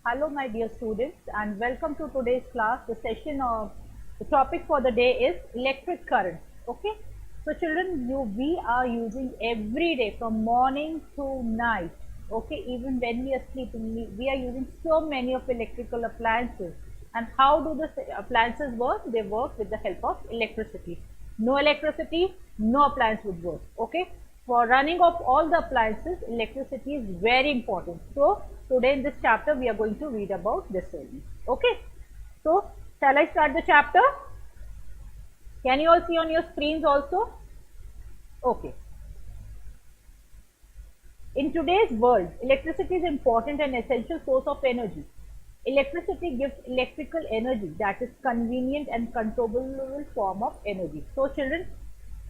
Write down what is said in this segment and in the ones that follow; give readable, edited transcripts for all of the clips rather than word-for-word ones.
Hello, my dear students, and welcome to today's class. The topic for the day is electric current. Okay, so children, we are using every day from morning to night. Okay, even when we are sleeping, we are using so many of electrical appliances. And how do the appliances work? They work with the help of electricity. No electricity, no appliance would work. Okay, for running of all the appliances, electricity is very important. So today in this chapter, we are going to read about this only. Okay, so shall I start the chapter? Can you all see on your screens also? Okay. In today's world, electricity is important and essential source of energy. Electricity gives electrical energy, that is convenient and controllable form of energy. So children,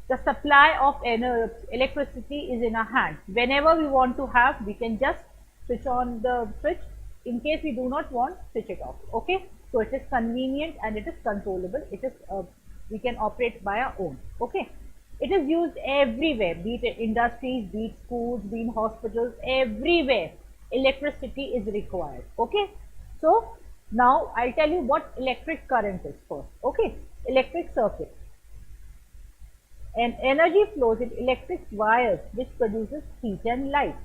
the supply of electricity is in our hand. Whenever we want to have, we can just switch on the switch. In case we do not want, switch it off. Okay, so it is convenient and it is controllable. It is we can operate by our own. Okay, it is used everywhere, be it in industries, be it schools, be it in hospitals, everywhere electricity is required. Okay, so now I'll tell you what electric current is first. Okay, electric circuit. And energy flows in electric wires which produces heat and light.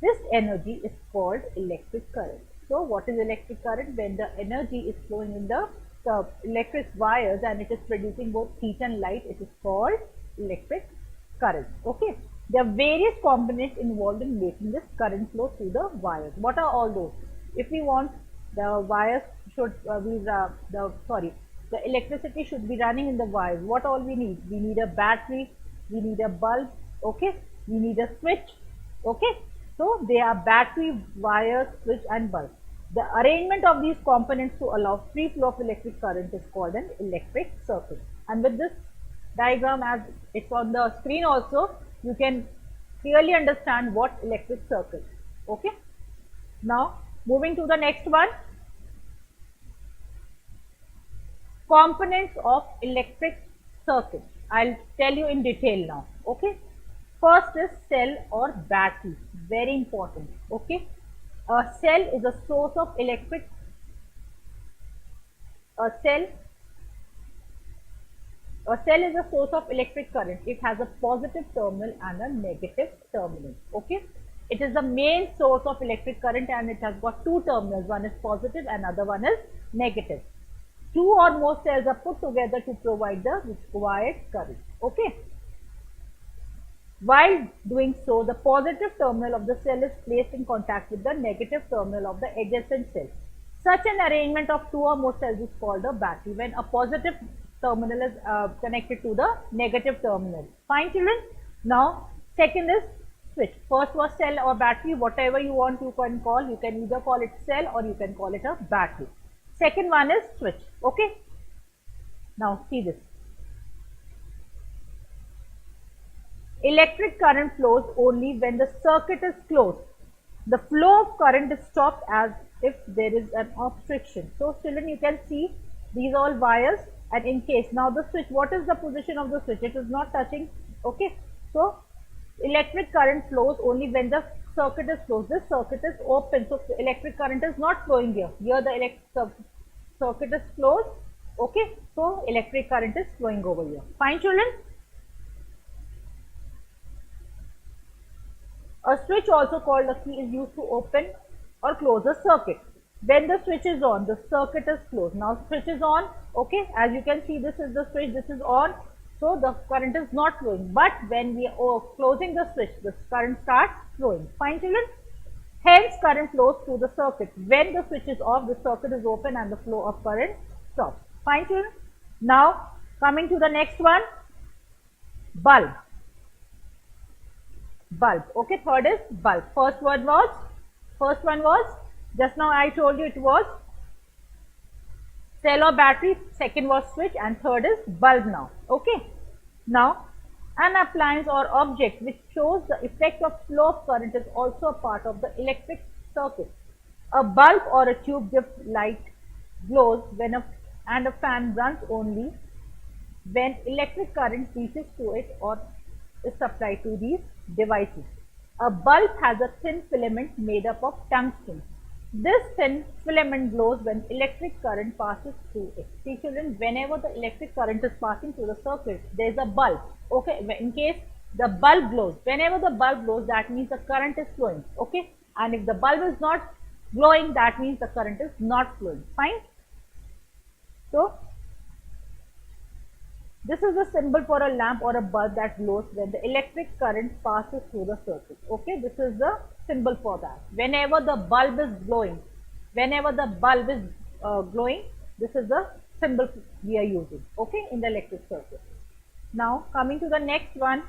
This energy is called electric current. So what is electric current? When the energy is flowing in the electric wires and it is producing both heat and light, it is called electric current. Okay. There are various components involved in making this current flow through the wires. What are all those? If we want the wires should be the electricity should be running in the wires. What all we need? We need a battery, we need a bulb, okay, we need a switch, okay. So they are battery, wire, switch and bulb. The arrangement of these components to allow free flow of electric current is called an electric circuit. And with this diagram, as it's on the screen also, you can clearly understand what electric circuit. Okay. Now moving to the next one. Components of electric circuit. I'll tell you in detail now. Okay. First is cell or battery. Very important. Okay. A cell is a source of electric. A cell. A cell is a source of electric current. It has a positive terminal and a negative terminal. Okay. It is the main source of electric current and it has got two terminals. One is positive and other one is negative. Two or more cells are put together to provide the required current. Okay. While doing so, the positive terminal of the cell is placed in contact with the negative terminal of the adjacent cell. Such an arrangement of two or more cells is called a battery when a positive terminal is connected to the negative terminal. Fine children? Now, second is switch. First was cell or battery, whatever you want you can call. You can either call it cell or you can call it a battery. Second one is switch. Okay. Now see this. Electric current flows only when the circuit is closed. The flow of current is stopped as if there is an obstruction. So children, you can see these all wires, and in case now the switch, what is the position of the switch? It is not touching. Okay. So electric current flows only when the circuit is closed. This circuit is open, so electric current is not flowing here. Here the circuit is closed. Okay, so electric current is flowing over here. Fine children? A switch, also called a key, is used to open or close a circuit. When the switch is on, the circuit is closed. Now switch is on. Okay, as you can see, this is the switch, this is on. So the current is not flowing, but when we are closing the switch, the current starts flowing. Fine children? Hence, current flows through the circuit. When the switch is off, the circuit is open and the flow of current stops. Fine children? Now, coming to the next one, bulb. Bulb. Okay, third is bulb. First one was, just now I told you it was cell or battery, second was switch, and third is bulb now. Okay. Now, an appliance or object which shows the effect of flow of current is also a part of the electric circuit. A bulb or a tube gives light, glows when and a fan runs only when electric current reaches to it or is supplied to these devices. A bulb has a thin filament made up of tungsten. This thin filament glows when electric current passes through it. See children, whenever the electric current is passing through the circuit, there is a bulb. Okay, in case the bulb glows, whenever the bulb glows, that means the current is flowing. Okay, and if the bulb is not glowing, that means the current is not flowing. Fine. So this is a symbol for a lamp or a bulb that glows when the electric current passes through the circuit. Okay, this is the symbol for that. Whenever the bulb is glowing, whenever the bulb is glowing, this is the symbol we are using. Okay, in the electric circuit. Now coming to the next one.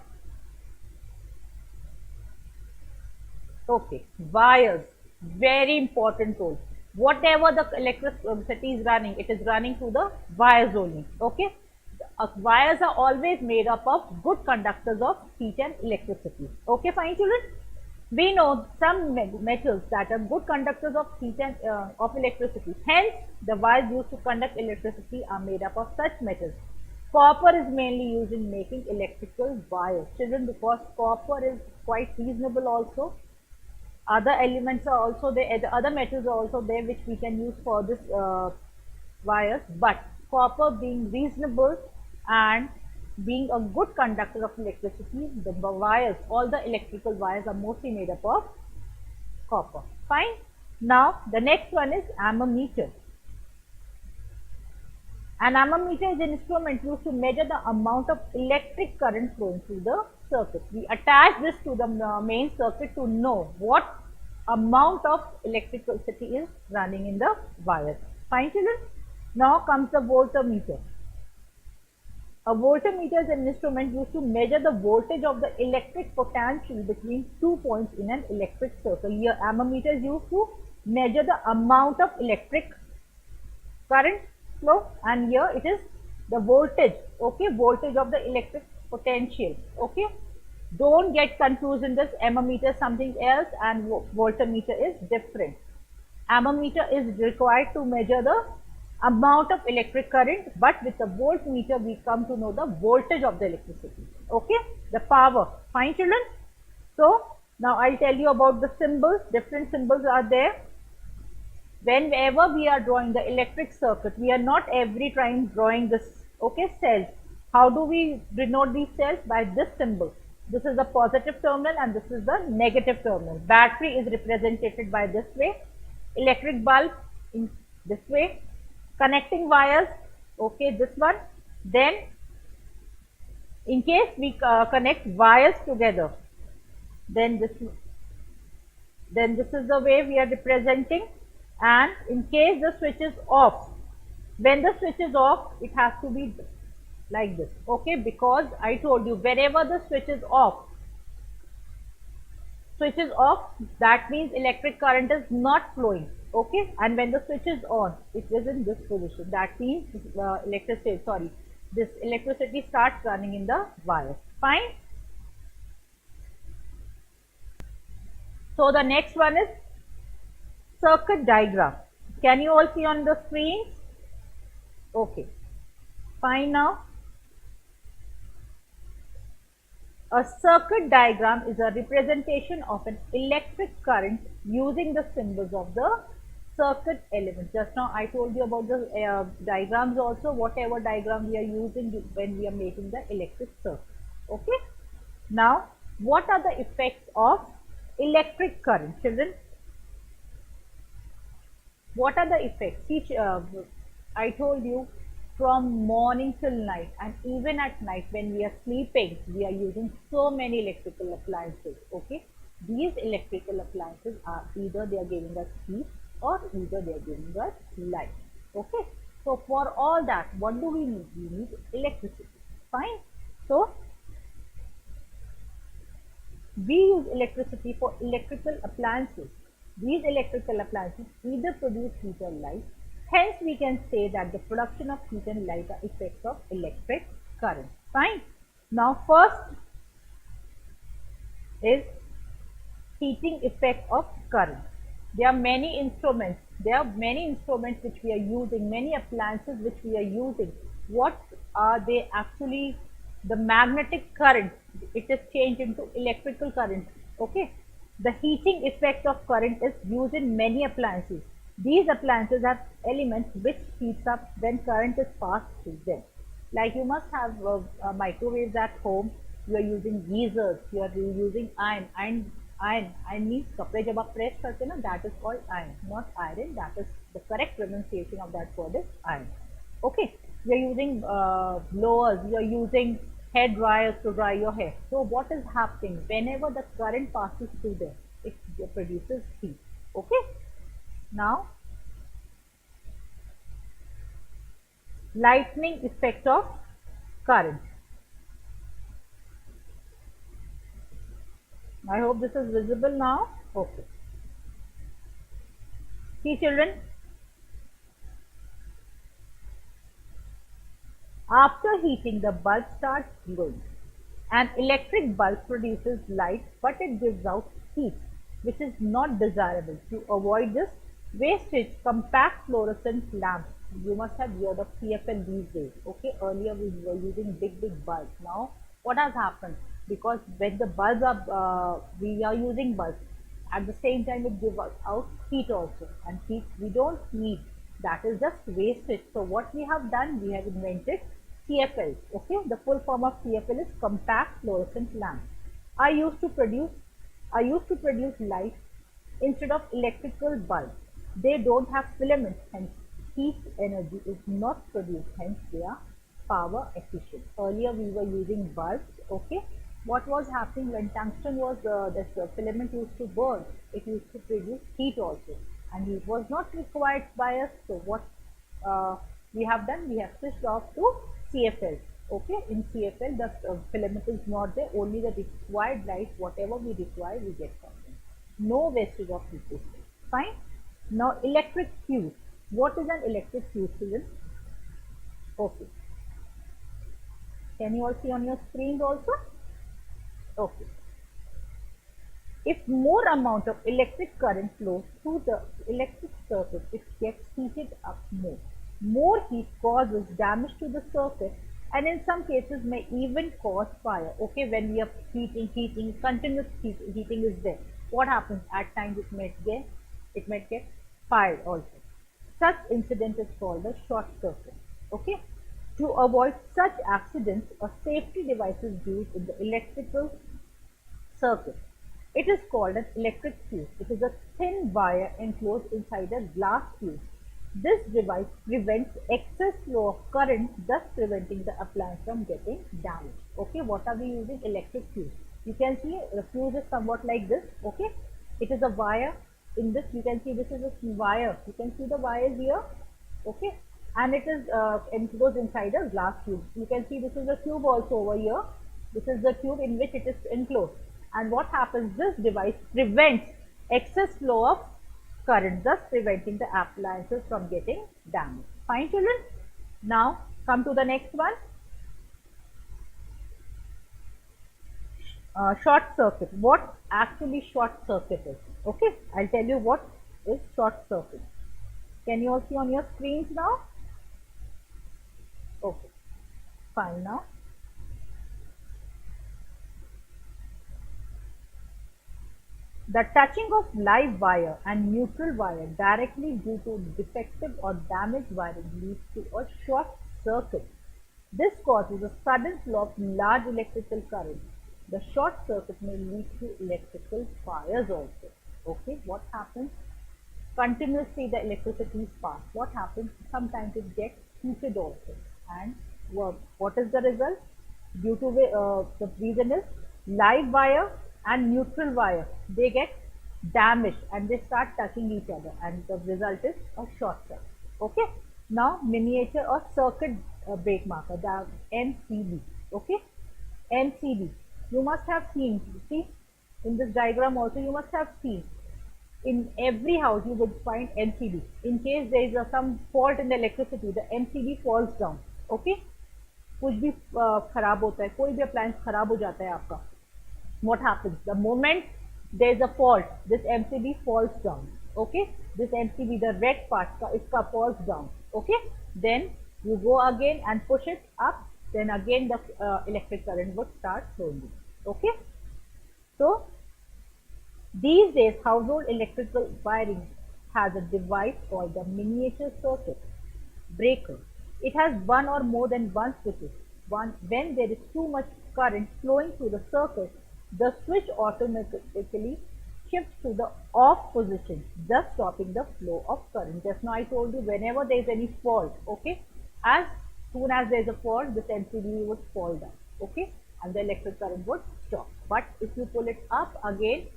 Okay, wires, very important role. Whatever the electricity is running, it is running through the wires only. Okay, wires are always made up of good conductors of heat and electricity. Okay, fine, children. We know some metals that are good conductors of heat and of electricity. Hence, the wires used to conduct electricity are made up of such metals. Copper is mainly used in making electrical wires, children, because copper is quite reasonable also. Other elements are also there, the other metals are also there which we can use for this wires, but copper being reasonable and being a good conductor of electricity, the wires, all the electrical wires are mostly made up of copper. Fine. Now the next one is ammeter. An ammeter is an instrument used to measure the amount of electric current flowing through the circuit. We attach this to the main circuit to know what amount of electricity is running in the wires. Fine, children? Now comes the voltmeter. A voltmeter is an instrument used to measure the voltage of the electric potential between 2 points in an electric circle. Here, ammeter is used to measure the amount of electric current flow, and here it is the voltage. Okay, voltage of the electric potential. Okay, don't get confused in this. Ammeter is something else and voltmeter is different. Ammeter is required to measure the amount of electric current, but with the voltmeter we come to know the voltage of the electricity. Okay, the power. Fine, children. So now I'll tell you about the symbols. Different symbols are there. Whenever we are drawing the electric circuit, we are not every time drawing this, okay, cells. How do we denote these cells? By this symbol. This is the positive terminal and this is the negative terminal. Battery is represented by this way. Electric bulb in this way. Connecting wires, okay, this one. Then in case we connect wires together, then this is the way we are representing. And in case the switch is off, when the switch is off, it has to be like this. Okay, because I told you wherever the switch is off, that means electric current is not flowing. Okay, and when the switch is on, it is in this position. That means this electricity starts running in the wires. Fine. So the next one is circuit diagram. Can you all see on the screen? Okay, fine. Now a circuit diagram is a representation of an electric current using the symbols of the circuit elements. Just now I told you about the diagrams also, whatever diagram we are using when we are making the electric circuit. Okay, now what are the effects of electric current, children? What are the effects? I told you from morning till night, and even at night when we are sleeping, we are using so many electrical appliances. Okay, these electrical appliances are either they are giving us heat or either they are giving us light. Okay, so for all that, what do we need? We need electricity. Fine. So we use electricity for electrical appliances. These electrical appliances either produce heat or light. Hence, we can say that the production of heat and light are effects of electric current. Fine. Now, first is heating effect of current. There are many instruments. Which we are using, many appliances which we are using. What are they actually? The magnetic current, it is changed into electrical current. Okay. The heating effect of current is used in many appliances. These appliances have elements which heats up when current is passed through them. Like you must have microwaves at home. You are using geysers. You are using iron. Iron means कपड़े जब आप press करते हैं ना, that is called iron, not iron. That is the correct pronunciation of that word is iron. Okay, you're using blowers, you're using hair dryers to dry your hair. So what is happening whenever the current passes through them? It produces heat. Okay, now lightning effect of current. I hope this is visible now. Okay, see children, after heating, the bulb starts glowing. An electric bulb produces light, but it gives out heat, which is not desirable. To avoid this, wastage compact fluorescent lamps. You must have heard of CFL these days. Okay, earlier we were using big bulbs. Now, what has happened? Because when the bulbs are, we are using bulbs, at the same time it gives out heat also, and heat we don't need. That is just wastage. So what we have done, we have invented CFLs. Okay, the full form of CFL is compact fluorescent lamp. I used to produce I used to produce light instead of electrical bulbs. They don't have filaments, hence heat energy is not produced, hence they are power efficient. Earlier we were using bulbs. Okay, what was happening when tungsten was this filament used to burn? It used to produce heat also, and it was not required by us. So what we have done, we have switched off to CFL. Okay, in CFL the filament is not there, only the required light, whatever we require, we get from them. No wastage of heat. Fine. Now electric fuse. What is an electric fuse, children? Okay. Can you all see on your screens also? Okay. If more amount of electric current flows through the electric circuit, it gets heated up more. More heat causes damage to the circuit and in some cases may even cause fire. Okay, when we are heating, continuous heating is there. What happens? At times it might get fired also. Such incident is called a short circuit. Okay. To avoid such accidents, a safety device is used in the electrical circuit. It is called an electric fuse. It is a thin wire enclosed inside a glass fuse. This device prevents excess flow of current, thus preventing the appliance from getting damaged. Okay, what are we using? Electric fuse. You can see the fuse is somewhat like this. Okay, it is a wire. In this, you can see this is a wire. You can see the wires here. Okay, and it is enclosed inside a glass tube. You can see this is a tube also over here. This is the tube in which it is enclosed. And what happens? This device prevents excess flow of current, thus preventing the appliances from getting damaged. Fine, children. Now come to the next one. Short circuit. What actually short circuit is? Okay, I'll tell you what is short circuit. Can you all see on your screens now? Okay, fine. Now the touching of live wire and neutral wire directly due to defective or damaged wiring leads to a short circuit. This causes a sudden flow of large electrical current. The short circuit may lead to electrical fires also. Okay, what happens? Continuously the electricity is passed. What happens? Sometimes it gets heated also. And what is the result? Due to the reason is live wire and neutral wire, they get damaged and they start touching each other, and the result is a short circuit. Okay, now miniature or circuit break marker, the MCB. Okay, MCB, you must have seen, see in this diagram also you must have seen, in every house you would find MCB. In case there is some fault in the electricity, the MCB falls down. Okay, कुछ भी खराब होता है, कोई भी appliance खराब हो जाता है आपका, what happens? The moment there is a fault, this MCB falls down. Okay, this MCB, the red part, iska falls down. Okay, then you go again and push it up, then again the electric current would start flowing. Okay, so These days, household electrical wiring has a device called the miniature circuit breaker. It has one or more than one switches. When there is too much current flowing through the circuit, the switch automatically shifts to the off position, thus stopping the flow of current. Just now I told you whenever there is any fault, okay, as soon as there is a fault, this MCB would fall down, okay, and the electric current would stop. But if you pull it up again,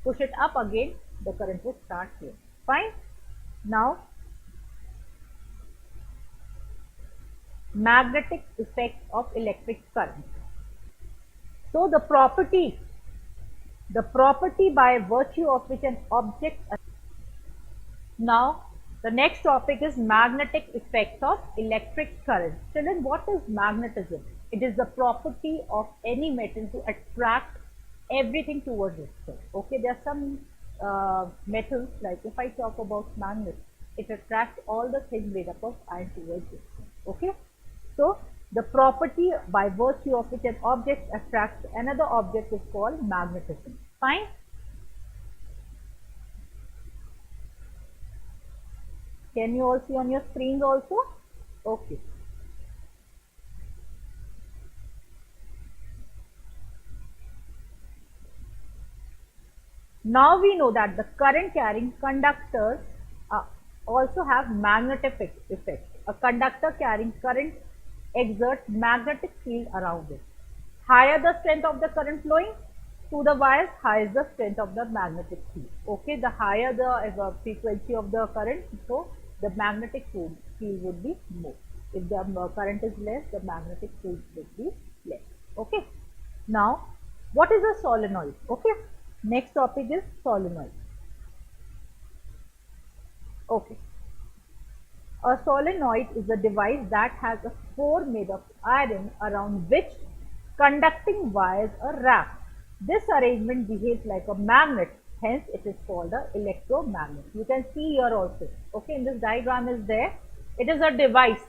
push it up again, the current would start here. Fine. Now, magnetic effect of electric current. So the property by virtue of which an object. Now, the next topic is magnetic effects of electric current. Children, what is magnetism? It is the property of any metal to attract everything towards itself. Okay, there are some metals, like if I talk about magnets, it attracts all the things made up of iron towards itself. Okay, so the property by virtue of which an object attracts another object is called magnetism. Fine. Can you all see on your screens also? Okay. Now we know that the current carrying conductors uh, also have magnetic effect. A conductor carrying current exerts magnetic field around it. Higher the strength of the current flowing through the wires, higher is the strength of the magnetic field. Okay, the higher the frequency of the current, so the magnetic field would be more. If the current is less, the magnetic field would be less. Okay. Now, what is a solenoid? Okay. Next topic is solenoid. Okay. A solenoid is a device that has a core made of iron around which conducting wires are wrapped. This arrangement behaves like a magnet, hence it is called an electromagnet. You can see here also. Okay, in this diagram is there. It is a device.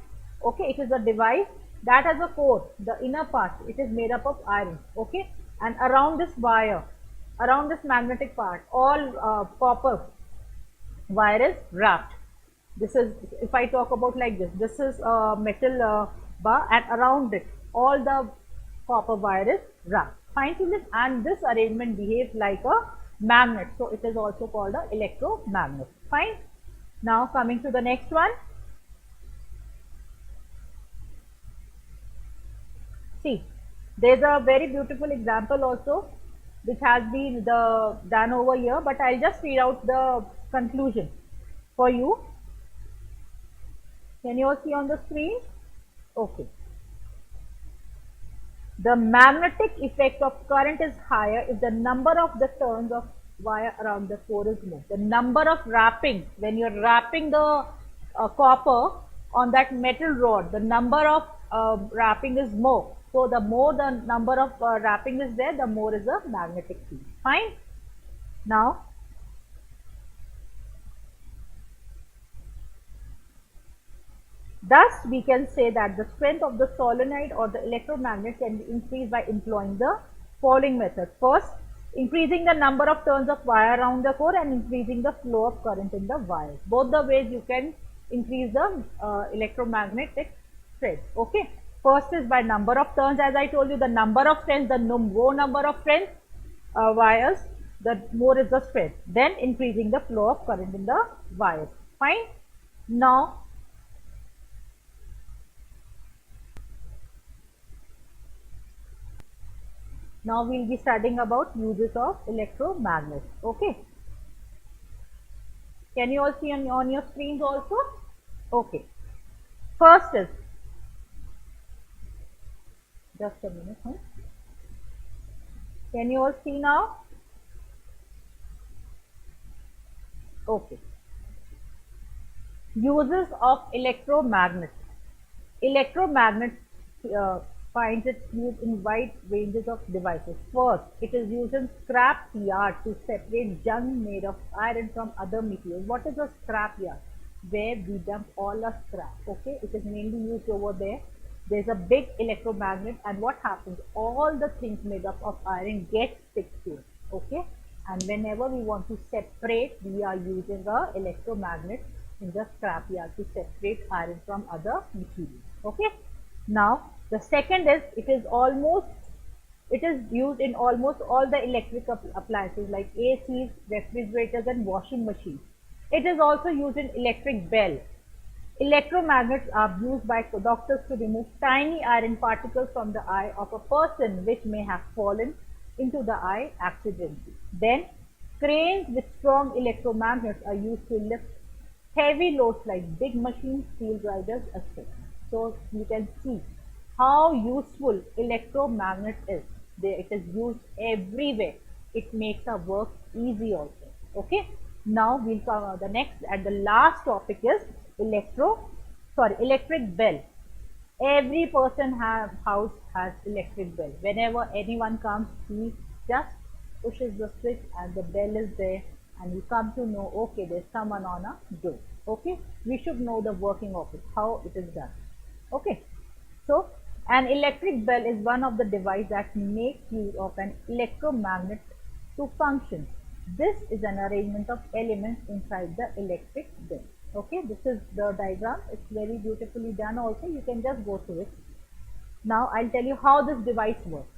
Okay, it is a device that has a core. The inner part, it is made up of iron. Okay, and around this wire, around this magnetic part, all copper wire is wrapped. This is, if I talk about like this is a metal bar, and around it all the copper wire is wrapped. Fine children, and this arrangement behaves like a magnet, so it is also called a electromagnet. Fine. Now coming to the next one. See, there's a very beautiful example also which has been done over here, but I'll just read out the conclusion for you. Can you all see on the screen? Okay. The magnetic effect of current is higher if the number of the turns of wire around the core is more. The number of wrapping, when you're wrapping the copper on that metal rod, the number of wrapping is more. So the more the number of wrapping is there, the more is the magnetic field. Fine. Now, thus, we can say that the strength of the solenoid or the electromagnet can be increased by employing the following method. First, increasing the number of turns of wire around the core and increasing the flow of current in the wires. Both the ways you can increase the electromagnetic strength. Okay. First is by number of turns, as I told you, the number of turns, the more number of turns wires, the more is the strength. Then increasing the flow of current in the wires. Fine. Now, we'll be studying about uses of electromagnets. Okay. Can you all see on your screens also? Okay. First is, just a minute. Can you all see now? Okay. Uses of electromagnets. Electromagnets finds its use in wide ranges of devices. First, it is used in scrap yard to separate junk made of iron from other materials. What is a scrap yard? Where we dump all our scrap. Okay, it is mainly used over there. There's a big electromagnet, and what happens? All the things made up of iron get stick to it. Okay, and whenever we want to separate, we are using a electromagnet in the scrapyard to separate iron from other materials. Okay. Now the second is it is used in almost all the electric appliances like ACs, refrigerators, and washing machines. It is also used in electric bell. Electromagnets are used by doctors to remove tiny iron particles from the eye of a person which may have fallen into the eye accidentally. Then, cranes with strong electromagnets are used to lift heavy loads like big machines, steel grinders, etc. So you can see how useful electromagnet is. It is used everywhere. It makes our work easy also. Okay. Now we'll cover the next and the last topic is electric bell. Every person have house has electric bell. Whenever anyone comes, he just pushes the switch and the bell is there, and you come to know, okay, there's someone on a door. Okay, we should know the working of it, how it is done. Okay, so an electric bell is one of the devices that makes use of an electromagnet to function. This is an arrangement of elements inside the electric bell. Okay, this is the diagram. It's very beautifully done also. You can just go through it. Now I'll tell you how this device works.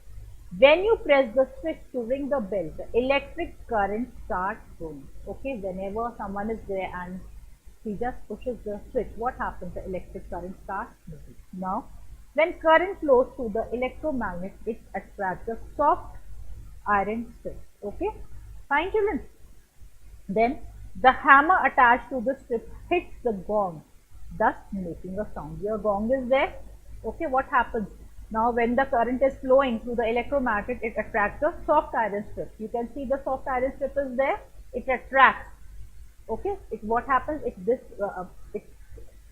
When you press the switch to ring the bell, the electric current starts flowing. Okay, whenever someone is there and he just pushes the switch, what happens? The electric current starts moving. Now, when current flows through the electromagnet, it attracts the soft iron strip. Okay, fine children. Then the hammer attached to the strip hits the gong, thus making a sound. Your gong is there. Okay, what happens? Now when the current is flowing through the electromagnet, it attracts the soft iron strip. You can see the soft iron strip is there. It attracts. Okay, what happens? It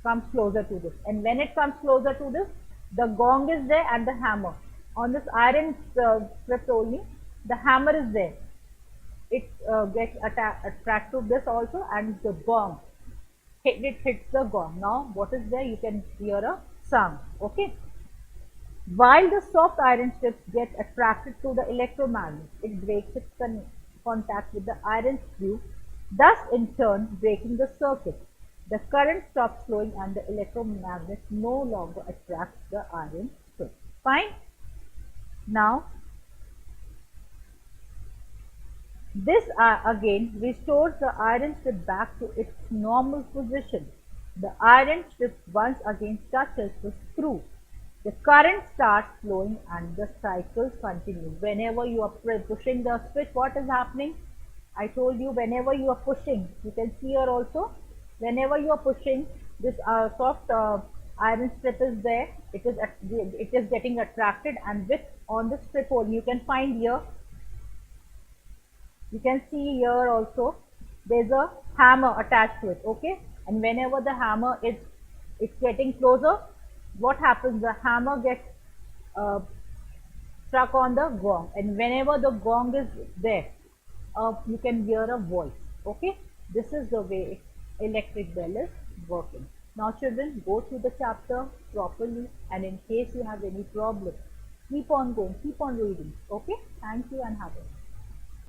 comes closer to this, and when it comes closer to this, the gong is there and the hammer. On this iron strip only, the hammer is there. It gets attracted to this also, and the gong, it hits the gong. Now what is there? You can hear a sound. Okay, while the soft iron strips get attracted to the electromagnet, it breaks its contact with the iron screw, thus in turn breaking the circuit. The current stops flowing and the electromagnet no longer attracts the iron strip. Fine. Now this again restores the iron strip back to its normal position. The iron strip once again touches the screw. The current starts flowing and the cycle continues. Whenever you are pushing the switch, what is happening? I told you, whenever you are pushing, you can see here also, whenever you are pushing, this soft iron strip is there. It is getting attracted, and with on the strip hole, you can find here. You can see here also there's a hammer attached to it. Okay, and whenever the hammer is it's getting closer, what happens? The hammer gets struck on the gong, and whenever the gong is there, you can hear a voice. Okay, this is the way electric bell is working. Now children, go through the chapter properly, and in case you have any problem, keep on going, keep on reading. Okay, thank you and have a